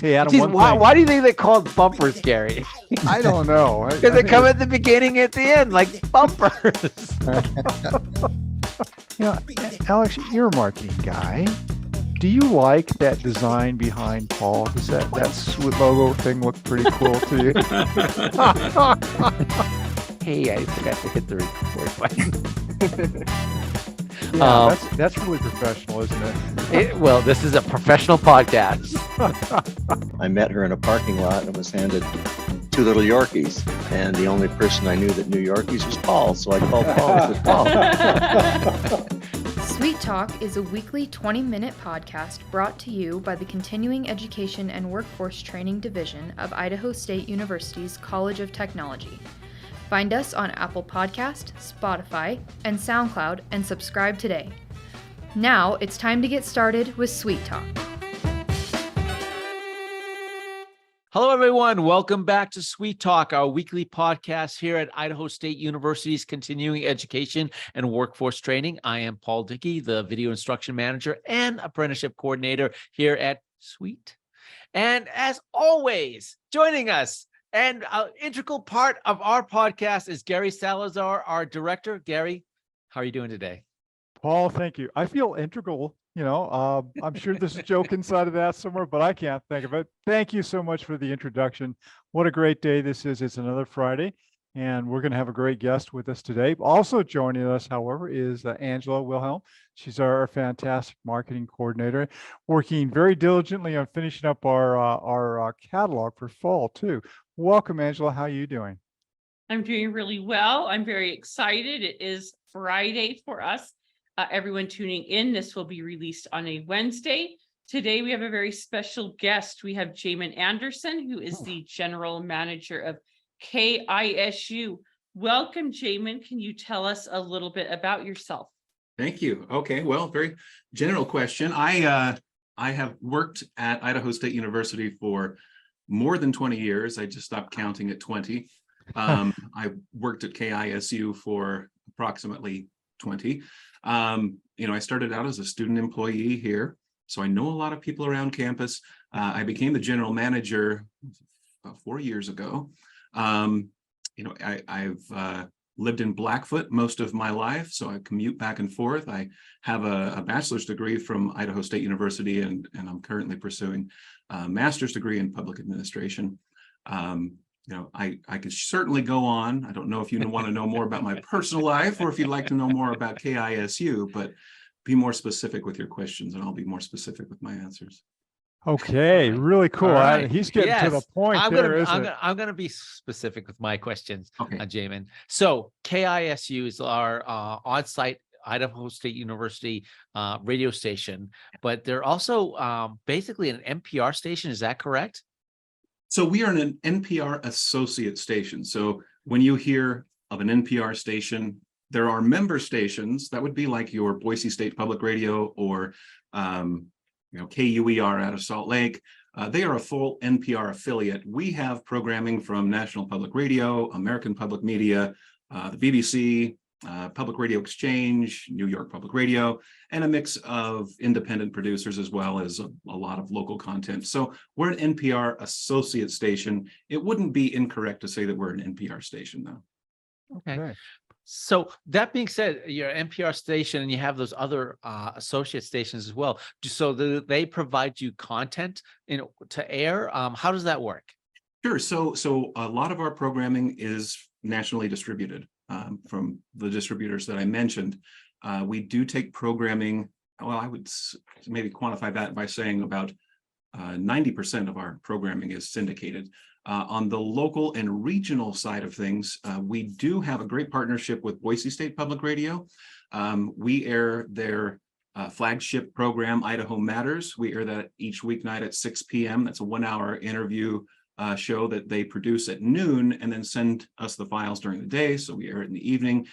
Hey, Adam, Jeez, one why, thing. why do you think they're called bumpers, Gary? I don't know. Because they come at the beginning, at the end, like bumpers. Alex, you're a marketing guy. Do you like that design behind Paul? Does that sweet logo thing look pretty cool to you? Hey, I forgot to hit the record button. Yeah, that's really professional, isn't it? Well, this is a professional podcast. I met her in a parking lot and was handed 2 little Yorkies. And the only person I knew that knew Yorkies was Paul. So I called Paul and said, Paul. Sweet Talk is a weekly 20-minute podcast brought to you by the Continuing Education and Workforce Training Division of Idaho State University's College of Technology. Find us on Apple Podcast, Spotify, and SoundCloud and subscribe today. Now it's time to get started with Sweet Talk. Hello, everyone. Welcome back to Sweet Talk, our weekly podcast here at Idaho State University's Continuing Education and Workforce Training. I am Paul Dickey, the Video Instruction Manager and Apprenticeship Coordinator here at Sweet. And as always, joining us and an integral part of our podcast is Gary Salazar, our director. Gary, how are you doing today? Paul, thank you. I feel integral. I'm sure there's a joke inside of that somewhere, but I can't think of it. Thank you so much for the introduction. What a great day this is. It's another Friday, and we're going to have a great guest with us today. Also joining us, however, is Angela Wilhelm. She's our fantastic marketing coordinator, working very diligently on finishing up our catalog for fall, too. Welcome, Angela. How are you doing? I'm doing really well. I'm very excited. It is Friday for us. Everyone tuning in, this will be released on a Wednesday. Today, we have a very special guest. We have Jamon Anderson, who is the General Manager of KISU. Welcome, Jamon. Can you tell us a little bit about yourself? Thank you. Okay, well, very general question. I have worked at Idaho State University for more than 20 years. I just stopped counting at 20. I worked at KISU for approximately 20. I started out as a student employee here, so I know a lot of people around campus. I became the general manager about 4 years ago. I've lived in Blackfoot most of my life, so I commute back and forth. I have a bachelor's degree from Idaho State University, and I'm currently pursuing a master's degree in public administration. I could certainly go on. I don't know if you want to know more about my personal life or if you'd like to know more about KISU, but be more specific with your questions and I'll be more specific with my answers. Okay, really cool. Right. He's getting to the point I'm there, going to be specific with my questions, Okay. Jamon. So KISU is our on-site Idaho State University radio station, but they're also basically an NPR station. Is that correct? So we are an NPR associate station. So when you hear of an NPR station, there are member stations that would be like your Boise State Public Radio or KUER out of Salt Lake. They are a full NPR affiliate. We have programming from National Public Radio, American Public Media, the BBC, Public Radio Exchange, New York Public Radio, and a mix of independent producers as well as a lot of local content. So we're an NPR associate station. It wouldn't be incorrect to say that we're an NPR station, though. Okay. So that being said, you're an NPR station and you have those other associate stations as well. So they provide you content to air. How does that work? Sure. So a lot of our programming is nationally distributed. From the distributors that I mentioned. We do take programming, well, I would maybe quantify that by saying about 90% of our programming is syndicated. On the local and regional side of things, we do have a great partnership with Boise State Public Radio. We air their flagship program, Idaho Matters. We air that each weeknight at 6 p.m. That's a 1-hour interview show that they produce at noon and then send us the files during the day. So we air it in the evening.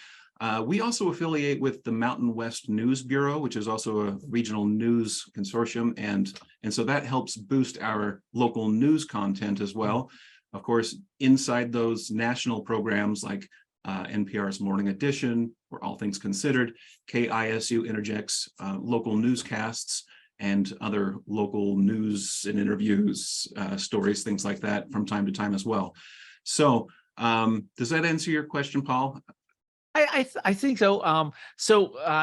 We also affiliate with the Mountain West News Bureau, which is also a regional news consortium. And so that helps boost our local news content as well. Of course, inside those national programs like NPR's Morning Edition, or All Things Considered, KISU interjects local newscasts and other local news and interviews, stories, things like that from time to time as well. So does that answer your question, Paul? I think so.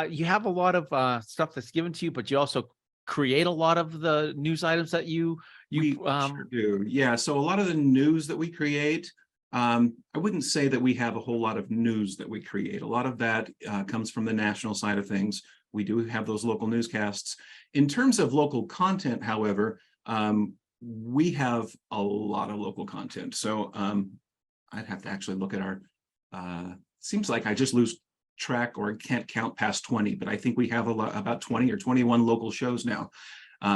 You have a lot of stuff that's given to you, but you also create a lot of the news items that you We sure do. Yeah. So a lot of the news that we create, I wouldn't say that we have a whole lot of news that we create. A lot of that comes from the national side of things. We do have those local newscasts. In terms of local content, however, we have a lot of local content. So I'd have to actually look at our, seems like I just lose track or can't count past 20, but I think we have about 20 or 21 local shows now.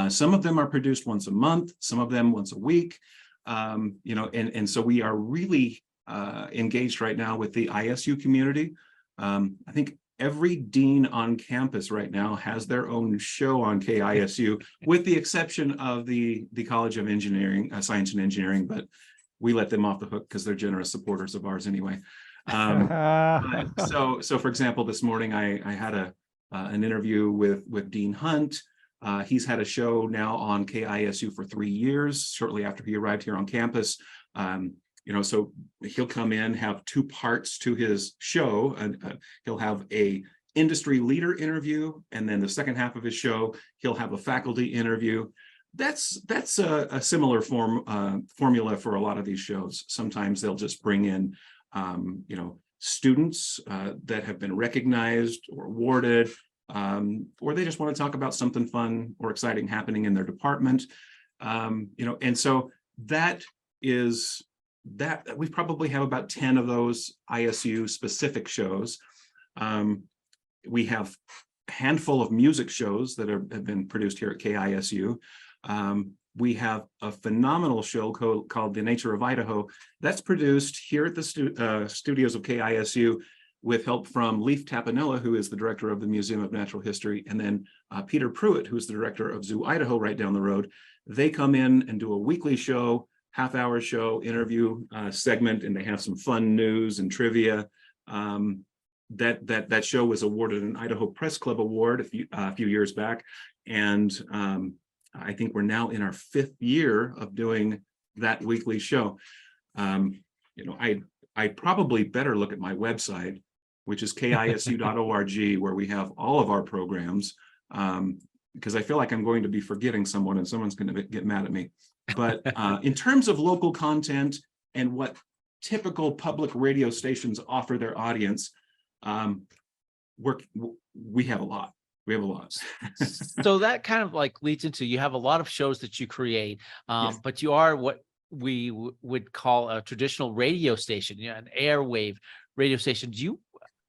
Some of them are produced once a month, some of them once a week. You know, and so we are really engaged right now with the ISU community. I think every dean on campus right now has their own show on KISU, with the exception of the College of Engineering, Science and Engineering, but we let them off the hook because they're generous supporters of ours anyway. So for example, this morning I had an interview with Dean Hunt. He's had a show now on KISU for 3 years, shortly after he arrived here on campus. You know, so he'll come in, have 2 parts to his show, and he'll have a industry leader interview, and then the second half of his show, he'll have a faculty interview. That's a similar formula for a lot of these shows. Sometimes they'll just bring in, you know, students that have been recognized or awarded, or they just want to talk about something fun or exciting happening in their department. You know, and so that we probably have about 10 of those ISU specific shows. We have a handful of music shows that have been produced here at KISU. We have a phenomenal show called The Nature of Idaho that's produced here at the studios of KISU with help from Leif Tapanella, who is the director of the Museum of Natural History, and then Peter Pruitt, who's the director of Zoo Idaho right down the road. They come in and do a weekly show, half-hour show, interview segment, and they have some fun news and trivia. That show was awarded an Idaho Press Club Award a few years back, and I think we're now in our 5th year of doing that weekly show. You know, I probably better look at my website, which is kisu.org, where we have all of our programs, because I feel like I'm going to be forgetting someone and someone's going to get mad at me. But in terms of local content and what typical public radio stations offer their audience, we have a lot. We have a lot. So that kind of like leads into, you have a lot of shows that you create, Yes. but you are what we would call a traditional radio station, you know, an airwave radio station. Do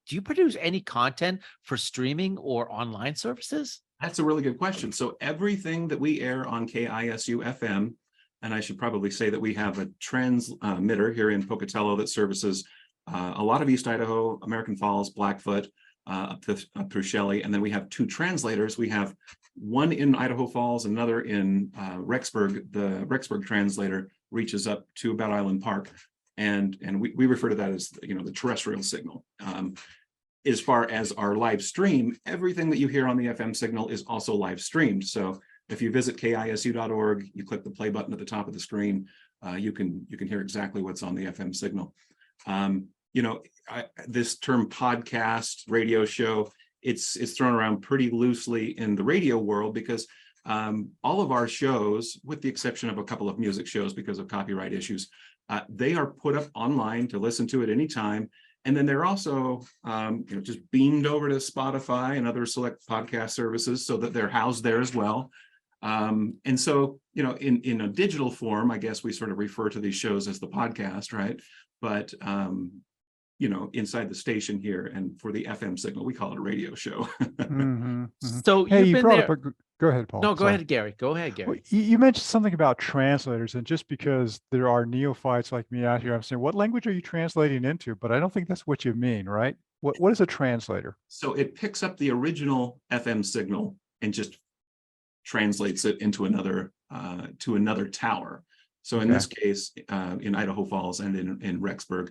you produce any content for streaming or online services? That's a really good question. So everything that we air on KISU FM, and I should probably say that we have a transmitter here in Pocatello that services a lot of East Idaho, American Falls, Blackfoot, up through Shelley, and then we have 2 translators. We have one in Idaho Falls, another in Rexburg. The Rexburg translator reaches up to Battle Island Park, and we refer to that as, you know, the terrestrial signal. As far as our live stream, everything that you hear on the FM signal is also live streamed. So if you visit kisu.org, you click the play button at the top of the screen, you can hear exactly what's on the FM signal. You know, this term podcast, radio show, it's thrown around pretty loosely in the radio world, because all of our shows, with the exception of a couple of music shows because of copyright issues, they are put up online to listen to at any time. And then they're also you know, just beamed over to Spotify and other select podcast services so that they're housed there as well. And so, you know, in a digital form, I guess we sort of refer to these shows as the podcast, right? But you know, inside the station here, and for the FM signal, we call it a radio show. So Hey, you've you been brought there. up go ahead, Paul. No, go Sorry. ahead, Gary. Go ahead, Well, Gary. you mentioned something about translators, and just because there are neophytes like me out here, I'm saying, what language are you translating into? But I don't think that's what you mean, right? What is a translator? So it picks up the original FM signal and just translates it into another to another tower. So in this case, in Idaho Falls and in Rexburg,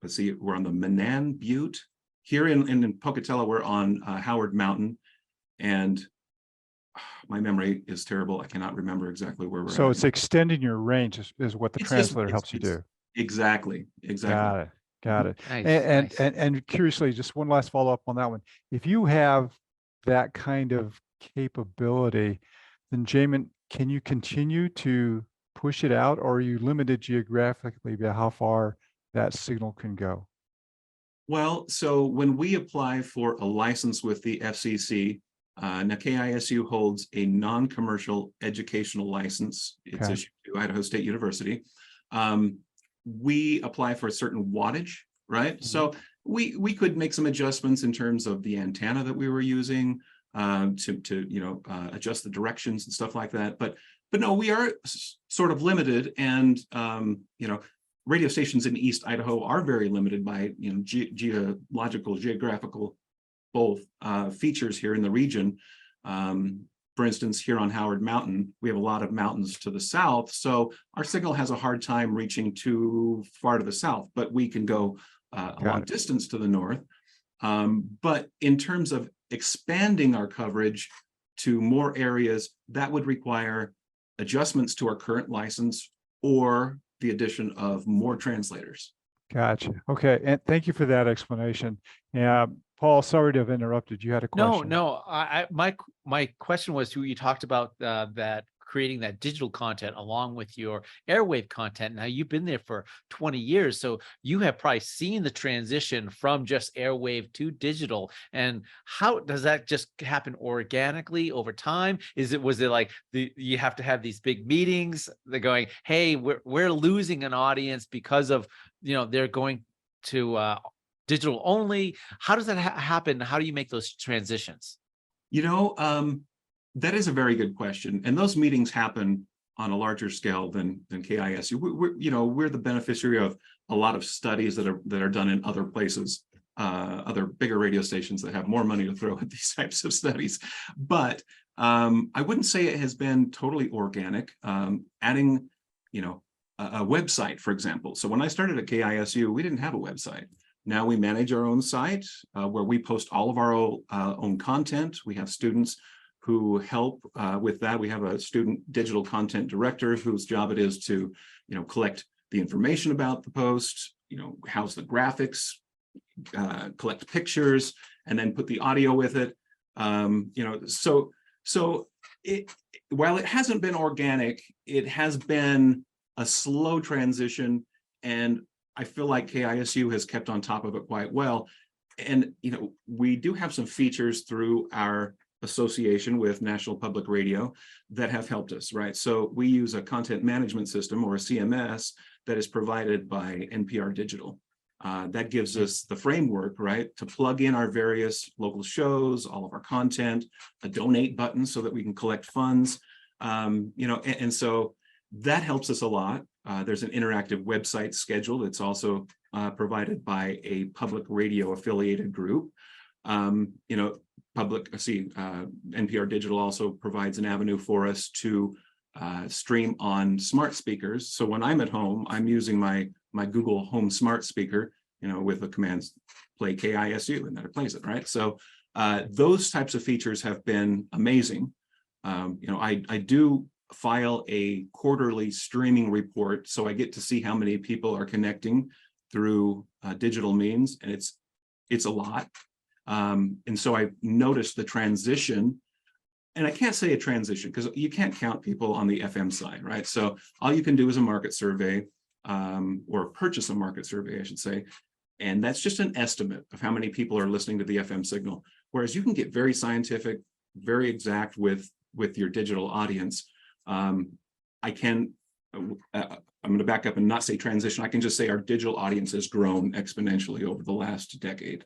let's see, we're on the Manan Butte. Here in Pocatello, we're on Howard Mountain, and my memory is terrible. I cannot remember exactly where we're So at. it's extending your range is what the It's just- translator it's- helps you it's- do. Exactly. Got it. Got it. Nice, And, nice. and curiously, just one last follow-up on that one. If you have that kind of capability, then Jamon, can you continue to push it out, or are you limited geographically by how far that signal can go? Well, so when we apply for a license with the FCC, now KISU holds a non-commercial educational license. It's Okay. issued to Idaho State University. We apply for a certain wattage, right? So we could make some adjustments in terms of the antenna that we were using to adjust the directions and stuff like that. But no, we are sort of limited, and radio stations in East Idaho are very limited by geographical both features here in the region. For instance, here on Howard Mountain, we have a lot of mountains to the south, so our signal has a hard time reaching too far to the south, but we can go a long distance to the north. But in terms of expanding our coverage to more areas, that would require adjustments to our current license or the addition of more translators. Gotcha. Okay. And thank you for that explanation. Yeah. Paul, sorry to have interrupted. You had a question. No. My question was, you talked about that creating that digital content along with your airwave content. Now you've been there for 20 years, so you have probably seen the transition from just airwave to digital. And how does that just happen organically over time? Was it like you have to have these big meetings? They're going, hey, we're losing an audience because of they're going to digital only. How does that happen? How do you make those transitions? That is a very good question. And those meetings happen on a larger scale than KISU. We're the beneficiary of a lot of studies that are done in other places, other bigger radio stations that have more money to throw at these types of studies. But I wouldn't say it has been totally organic. Adding, a website, for example. So when I started at KISU, we didn't have a website. Now we manage our own site where we post all of our own content. We have students who help with that. We have a student digital content director whose job it is to, collect the information about the post, house the graphics, collect pictures, and then put the audio with it. So while it hasn't been organic, it has been a slow transition, and I feel like KISU has kept on top of it quite well. And, we do have some features through our association with National Public Radio that have helped us, right? So we use a content management system, or a CMS, that is provided by NPR Digital. That gives us the framework, right, to plug in our various local shows, all of our content, a donate button so that we can collect funds, and so that helps us a lot. There's an interactive website schedule that's also provided by a public radio affiliated group. NPR Digital also provides an avenue for us to stream on smart speakers. So when I'm at home, I'm using my Google Home smart speaker, with the commands play KISU, and then it plays it, right? So those types of features have been amazing. I do file a quarterly streaming report, so I get to see how many people are connecting through digital means, and it's a lot. And so I noticed the transition, and I can't say a transition because you can't count people on the FM side, right? So all you can do is a market survey, or purchase a market survey, I should say. And that's just an estimate of how many people are listening to the FM signal. Whereas you can get very scientific, very exact with your digital audience. I'm going to back up and not say transition. I can just say our digital audience has grown exponentially over the last decade.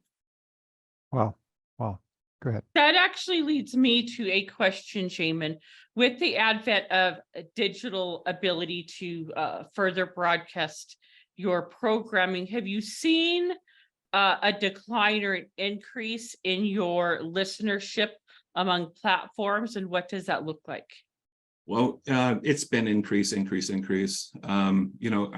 Wow. Go ahead. That actually leads me to a question, Jamon. With the advent of a digital ability to further broadcast your programming, have you seen a decline or an increase in your listenership among platforms, and what does that look like? Well, it's been increase. I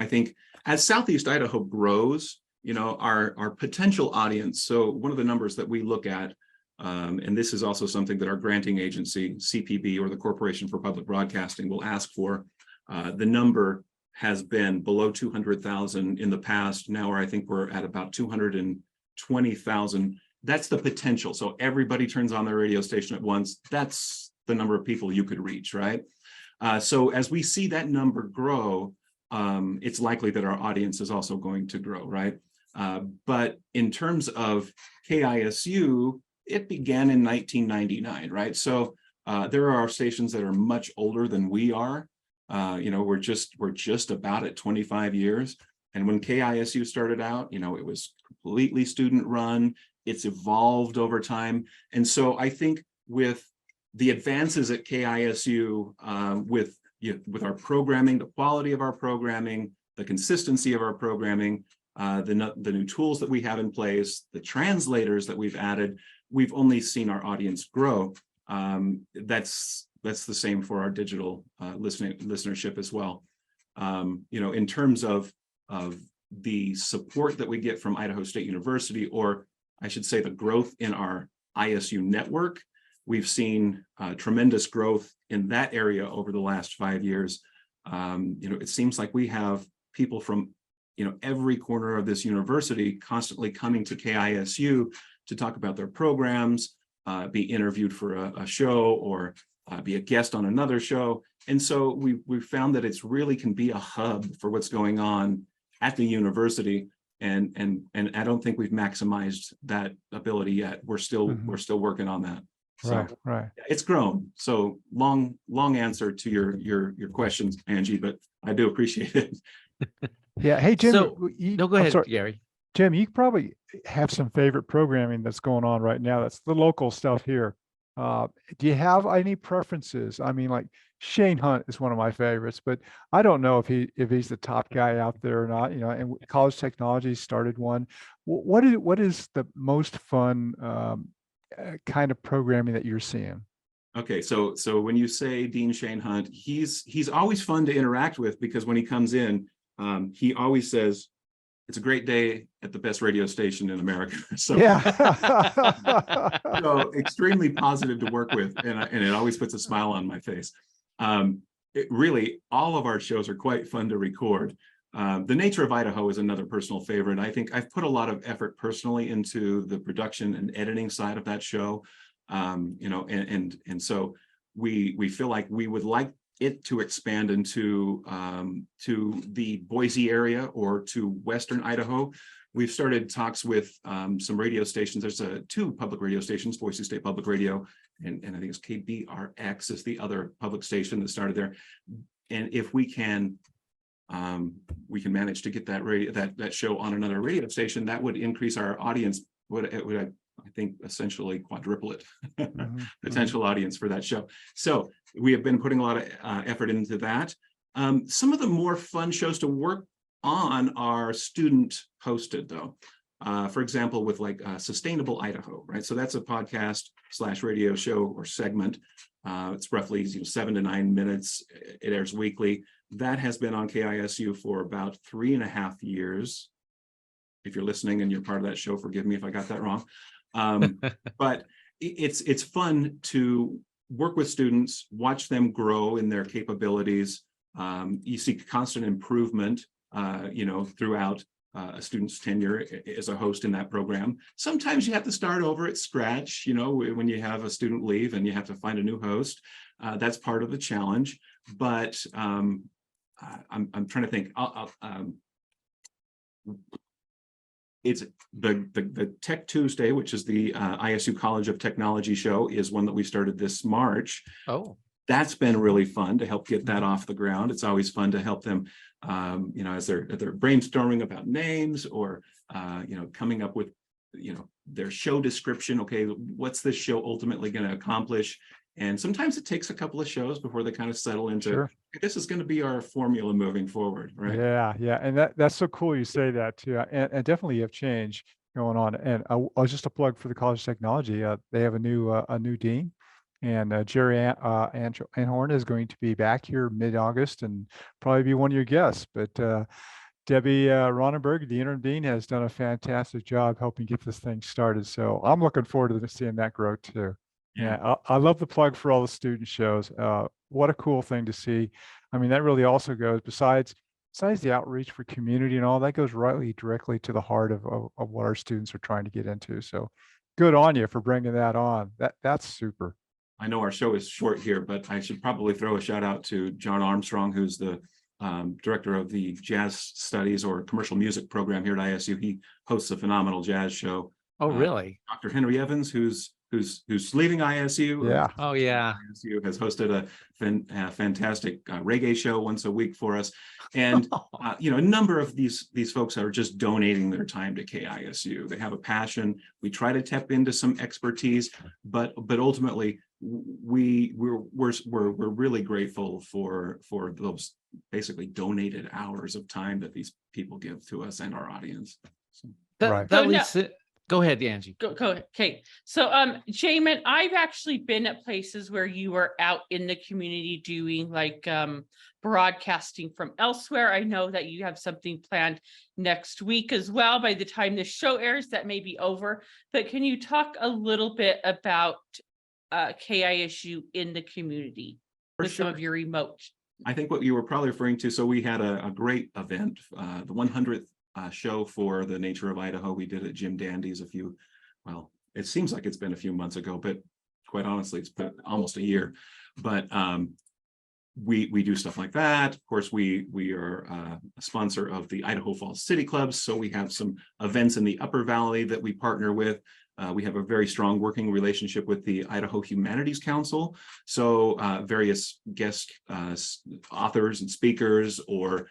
think as Southeast Idaho grows, our potential audience. So one of the numbers that we look at And this is also something that our granting agency, CPB, or the Corporation for Public Broadcasting, will ask for. The number has been below 200,000 in the past. Now I think we're at about 220,000. That's the potential. So everybody turns on their radio station at once. That's the number of people you could reach, right? So as we see that number grow, it's likely that our audience is also going to grow, right? But in terms of KISU, it began in 1999, right? So there are stations that are much older than we are. We're just about at 25 years. And when KISU started out, it was completely student run. It's evolved over time. And so I think with the advances at KISU, with our programming, the quality of our programming, the consistency of our programming, the new tools that we have in place, the translators that we've added, we've only seen our audience grow. That's the same for our digital listenership as well. In terms of the support that we get from Idaho State University, or I should say the growth in our ISU network, we've seen tremendous growth in that area over the last 5 years. It seems like we have people from every corner of this university constantly coming to KISU to talk about their programs, be interviewed for a show, or be a guest on another show. And so we've found that it's really can be a hub for what's going on at the university. And I don't think we've maximized that ability yet. We're still working on that. So Right. it's grown. So long answer to your questions, Angie, but I do appreciate it. Yeah. Hey, Jim. So, no, go ahead, sorry. Gary. Jim, you probably have some favorite programming that's going on right now. That's the local stuff here. Do you have any preferences? I mean, like Shane Hunt is one of my favorites, but I don't know if he's the top guy out there or not. And College Technology started one. What is the most fun kind of programming that you're seeing? Okay, so when you say Dean Shane Hunt, he's always fun to interact with, because when he comes in, he always says, "It's a great day at the best radio station in America." So, so extremely positive to work with, and it always puts a smile on my face. Really, all of our shows are quite fun to record. The Nature of Idaho is another personal favorite. I think I've put a lot of effort personally into the production and editing side of that show. And so we feel like we would like it to expand into to the Boise area or to Western Idaho. We've started talks with some radio stations. There's two public radio stations, Boise State Public Radio, and I think it's KBRX is the other public station that started there. And if we can manage to get that show on another radio station, that would increase our audience. I think essentially quadruple it, potential audience for that show. So we have been putting a lot of effort into that. Some of the more fun shows to work on are student hosted though. For example, with like Sustainable Idaho, right? So that's a podcast / radio show or segment. It's roughly 7 to 9 minutes. It airs weekly. That has been on KISU for about 3.5 years. If you're listening and you're part of that show, forgive me if I got that wrong. But it's fun to work with students, watch them grow in their capabilities. You see constant improvement, throughout a student's tenure as a host in that program. Sometimes you have to start over at scratch, when you have a student leave and you have to find a new host. That's part of the challenge. But I'm trying to think. It's the Tech Tuesday, which is the ISU College of Technology show, is one that we started this March. Oh, that's been really fun to help get that off the ground. It's always fun to help them, as they're brainstorming about names or coming up with their show description. Okay, what's this show ultimately going to accomplish? And sometimes it takes a couple of shows before they kind of settle into, Sure. This is going to be our formula moving forward, right? Yeah. And that's so cool you say that too. And definitely you have change going on. And I'll just a plug for the College of Technology. They have a new dean, and Jerry Anhorn is going to be back here mid-August and probably be one of your guests. But Debbie Ronenberg, the interim dean, has done a fantastic job helping get this thing started. So I'm looking forward to seeing that grow too. Yeah, I love the plug for all the student shows. What a cool thing to see. I mean, that really also goes besides the outreach for community and all that goes directly to the heart of what our students are trying to get into. So good on you for bringing that on. That's super. I know our show is short here, but I should probably throw a shout out to John Armstrong, who's the director of the jazz studies or commercial music program here at ISU. He hosts a phenomenal jazz show. Oh, really? Dr. Henry Evans, who's leaving ISU. Yeah. Oh, yeah. ISU has hosted a fantastic reggae show once a week for us, and a number of these folks are just donating their time to KISU. They have a passion. We try to tap into some expertise, but ultimately we're really grateful for those basically donated hours of time that these people give to us and our audience. So. Right. That leads to, go ahead, Angie. Go ahead. Okay. So, Jamon, I've actually been at places where you are out in the community doing like broadcasting from elsewhere. I know that you have something planned next week as well. By the time this show airs, that may be over. But can you talk a little bit about KISU in the community with some of your remote? I think what you were probably referring to, so we had a great event, the 100th show for the Nature of Idaho. We did at Jim Dandy's it seems like it's been a few months ago, but quite honestly, it's been almost a year. But we do stuff like that. Of course, we are a sponsor of the Idaho Falls City Clubs, so we have some events in the Upper Valley that we partner with. We have a very strong working relationship with the Idaho Humanities Council. So various guest authors and speakers or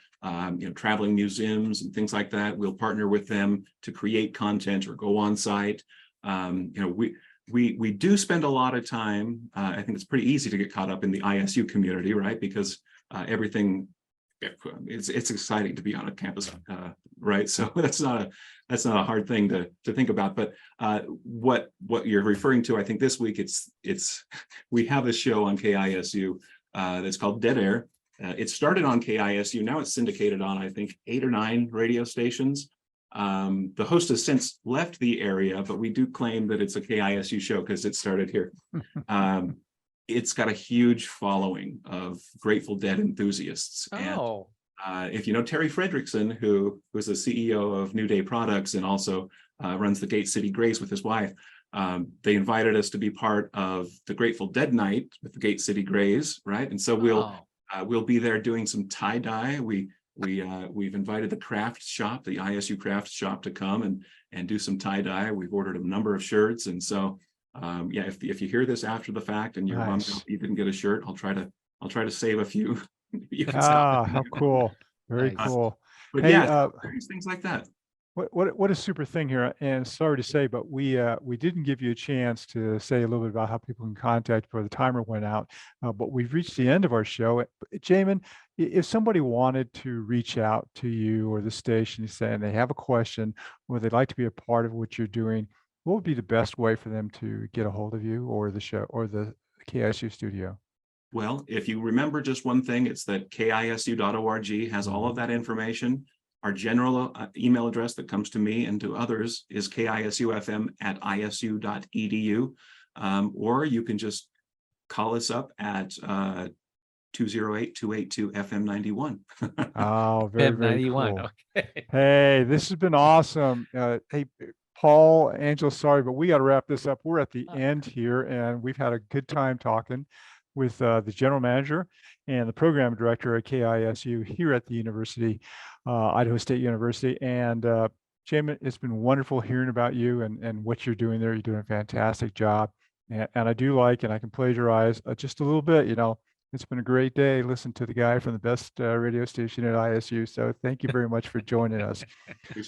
traveling museums and things like that, we'll partner with them to create content or go on site. We do spend a lot of time. I think it's pretty easy to get caught up in the ISU community, right? Because everything, it's exciting to be on a campus, right? So that's not a hard thing to think about. But what you're referring to, I think this week we have a show on KISU that's called Dead Air. It started on KISU. Now it's syndicated on, I think, 8 or 9 radio stations. The host has since left the area, but we do claim that it's a KISU show because it started here. It's got a huge following of Grateful Dead enthusiasts. Oh. And if you know Terry Fredrickson, who was the CEO of New Day Products and also runs the Gate City Grays with his wife, they invited us to be part of the Grateful Dead night with the Gate City Grays, right? And so we'll be there doing some tie-dye. We've invited the craft shop, the ISU craft shop, to come and do some tie-dye. We've ordered a number of shirts, and so if you hear this after the fact and you're bummed out you didn't get a shirt, I'll try to save a few. How cool. Very cool. But hey, things like that. What a super thing here. And sorry to say, but we didn't give you a chance to say a little bit about how people can contact before the timer went out. But we've reached the end of our show. Jamon, if somebody wanted to reach out to you or the station saying they have a question or they'd like to be a part of what you're doing, what would be the best way for them to get a hold of you or the show or the KISU studio? Well, if you remember just one thing, it's that KISU.org has all of that information. Our general email address that comes to me and to others is kisufm@isu.edu. Or you can just call us up at 208-282-FM91. Oh, very cool. Okay. Hey, this has been awesome. Hey, Paul, Angela, sorry, but we got to wrap this up. We're at the end here, and we've had a good time talking with the general manager and the program director at KISU here at the university, Idaho State University. And Jamon, it's been wonderful hearing about you and what you're doing there. You're doing a fantastic job. And I do like, and I can plagiarize just a little bit, it's been a great day. Listen to the guy from the best radio station at ISU. So thank you very much for joining us.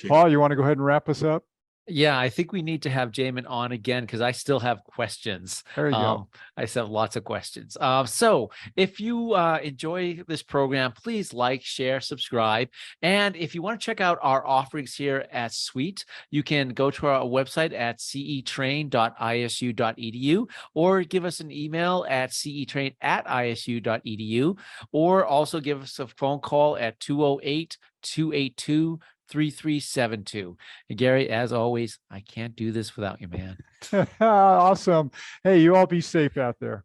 Paul, you want to go ahead and wrap us up? Yeah, I think we need to have Jamon on again because I still have questions. There you go. I still have lots of questions. So if you enjoy this program, please like, share, subscribe. And if you want to check out our offerings here at Sweet, you can go to our website at cetrain.isu.edu or give us an email at cetrain@isu.edu or also give us a phone call at 208-282-3372. Gary, as always, I can't do this without you, man. Awesome. Hey, you all be safe out there.